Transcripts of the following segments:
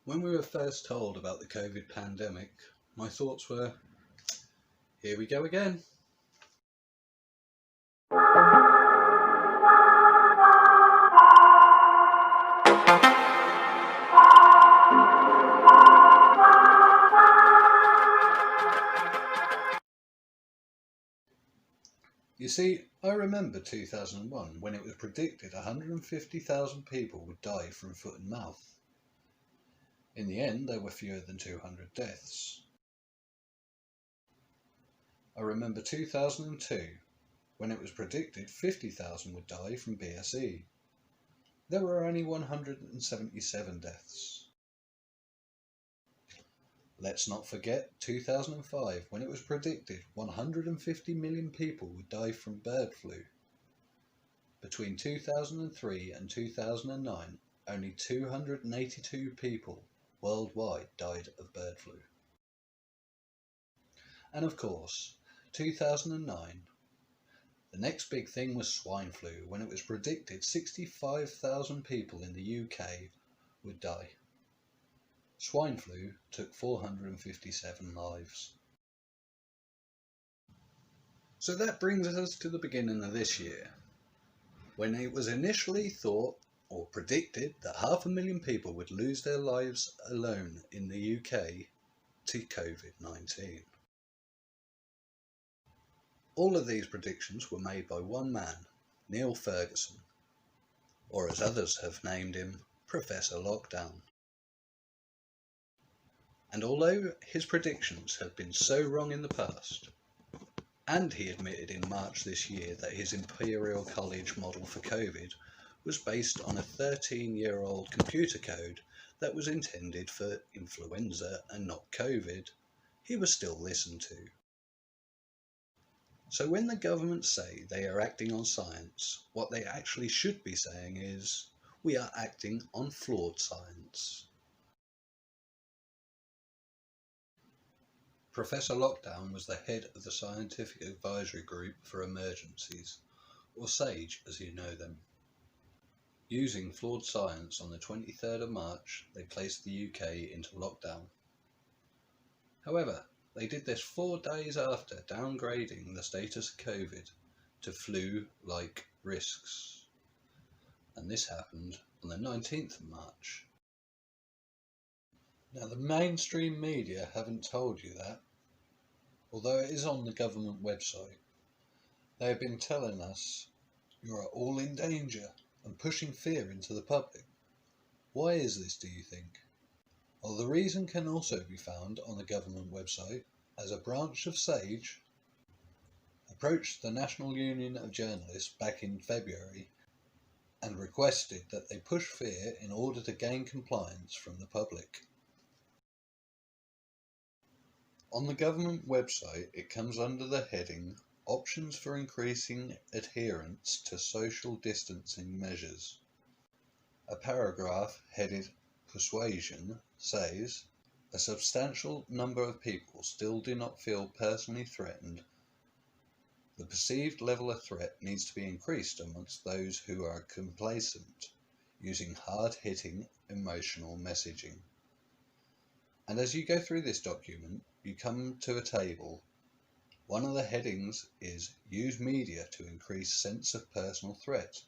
When we were first told about the COVID pandemic, my thoughts were, here we go again. You see, I remember 2001 when it was predicted 150,000 people would die from foot and mouth. In the end, there were fewer than 200 deaths. I remember 2002 when it was predicted 50,000 would die from BSE. There were only 177 deaths. Let's not forget 2005 when it was predicted 150 million people would die from bird flu. Between 2003 and 2009, only 282 people worldwide died of bird flu. And of course, 2009, the next big thing was swine flu when it was predicted 65,000 people in the UK would die. Swine flu took 457 lives. So that brings us to the beginning of this year, when it was initially thought or predicted that 500,000 people would lose their lives alone in the UK to COVID-19. All of these predictions were made by one man, Neil Ferguson, or as others have named him, Professor Lockdown. And although his predictions have been so wrong in the past, and he admitted in March this year that his Imperial College model for COVID was based on a 13-year-old computer code that was intended for influenza and not COVID, he was still listened to. So when the government say they are acting on science, what they actually should be saying is, we are acting on flawed science. Professor Lockdown was the head of the Scientific Advisory Group for Emergencies, or SAGE as you know them. Using flawed science on the 23rd of March, they placed the UK into lockdown. However, they did this 4 days after downgrading the status of COVID to flu-like risks. And this happened on the 19th of March. Now the mainstream media haven't told you that, although it is on the government website. They have been telling us you are all in danger and pushing fear into the public. Why is this, do you think? Well, the reason can also be found on the government website, as a branch of SAGE approached the National Union of Journalists back in February and requested that they push fear in order to gain compliance from the public. On the government website, it comes under the heading Options for Increasing Adherence to Social Distancing Measures. A paragraph headed Persuasion says, a substantial number of people still do not feel personally threatened. The perceived level of threat needs to be increased amongst those who are complacent, using hard-hitting emotional messaging. And as you go through this document, you come to a table. One of the headings is Use Media to Increase Sense of Personal Threat.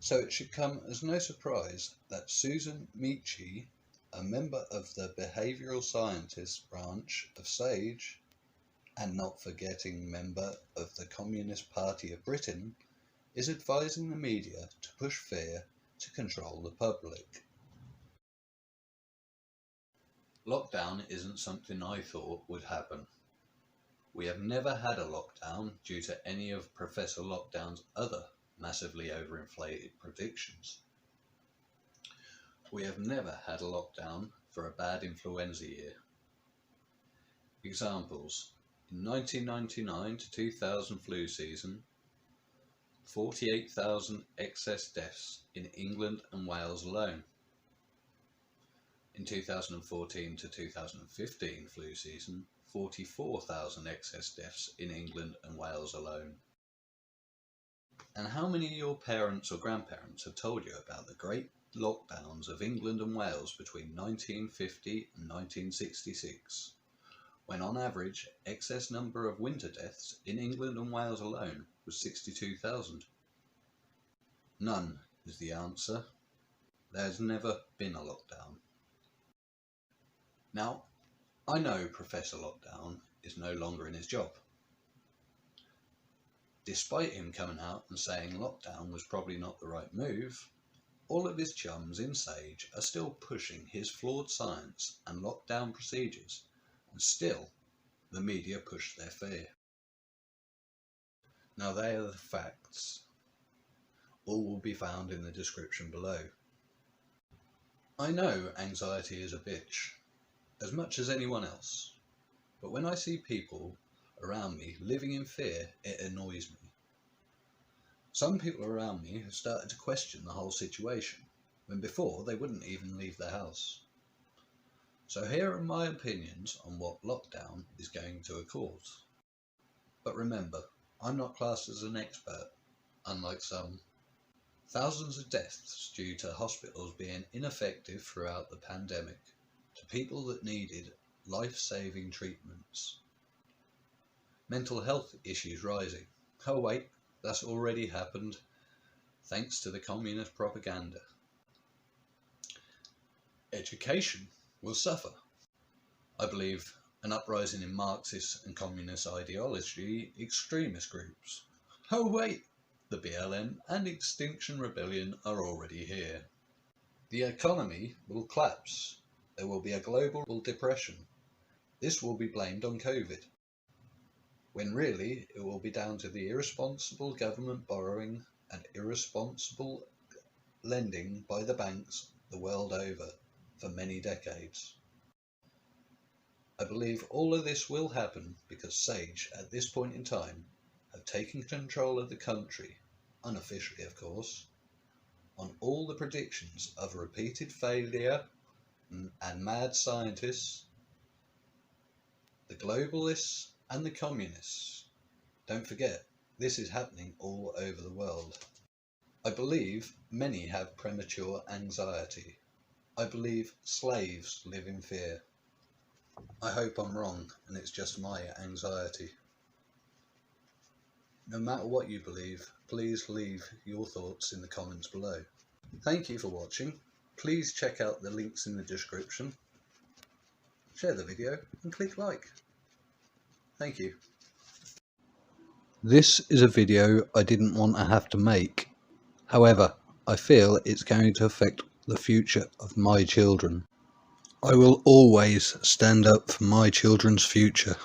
So it should come as no surprise that Susan Michi, a member of the Behavioural Scientists branch of SAGE, and not forgetting member of the Communist Party of Britain, is advising the media to push fear to control the public. Lockdown isn't something I thought would happen. We have never had a lockdown due to any of Professor Lockdown's other massively overinflated predictions. We have never had a lockdown for a bad influenza year. Examples: in 1999 to 2000 flu season, 48,000 excess deaths in England and Wales alone. In 2014 to 2015 flu season, 44,000 excess deaths in England and Wales alone. And how many of your parents or grandparents have told you about the great lockdowns of England and Wales between 1950 and 1966, when on average excess number of winter deaths in England and Wales alone was 62,000? None is the answer. There has never been a lockdown. Now, I know Professor Lockdown is no longer in his job. Despite him coming out and saying lockdown was probably not the right move, all of his chums in Sage are still pushing his flawed science and lockdown procedures, and still the media push their fear. Now they are the facts. All will be found in the description below. I know anxiety is a bitch, as much as anyone else, but when I see people around me living in fear, it annoys me. Some people around me have started to question the whole situation, when before they wouldn't even leave their house. So here are my opinions on what lockdown is going to cause. But remember, I'm not classed as an expert, unlike some. Thousands of deaths due to hospitals being ineffective throughout the pandemic, to people that needed life-saving treatments. Mental health issues rising. Oh wait, that's already happened, thanks to the communist propaganda. Education will suffer. I believe an uprising in Marxist and communist ideology extremist groups. Oh wait, the BLM and Extinction Rebellion are already here. The economy will collapse. There will be a global depression. This will be blamed on COVID, when really it will be down to the irresponsible government borrowing and irresponsible lending by the banks the world over for many decades. I believe all of this will happen because Sage, at this point in time, have taken control of the country, unofficially of course, on all the predictions of repeated failure and mad scientists, the globalists and the communists. Don't forget, this is happening all over the world. I believe many have premature anxiety. I believe slaves live in fear. I hope I'm wrong and it's just my anxiety. No matter what you believe, please leave your thoughts in the comments below. Thank you for watching. Please check out the links in the description. Share the video and click like. Thank you. This is a video I didn't want to have to make. However, I feel it's going to affect the future of my children. I will always stand up for my children's future.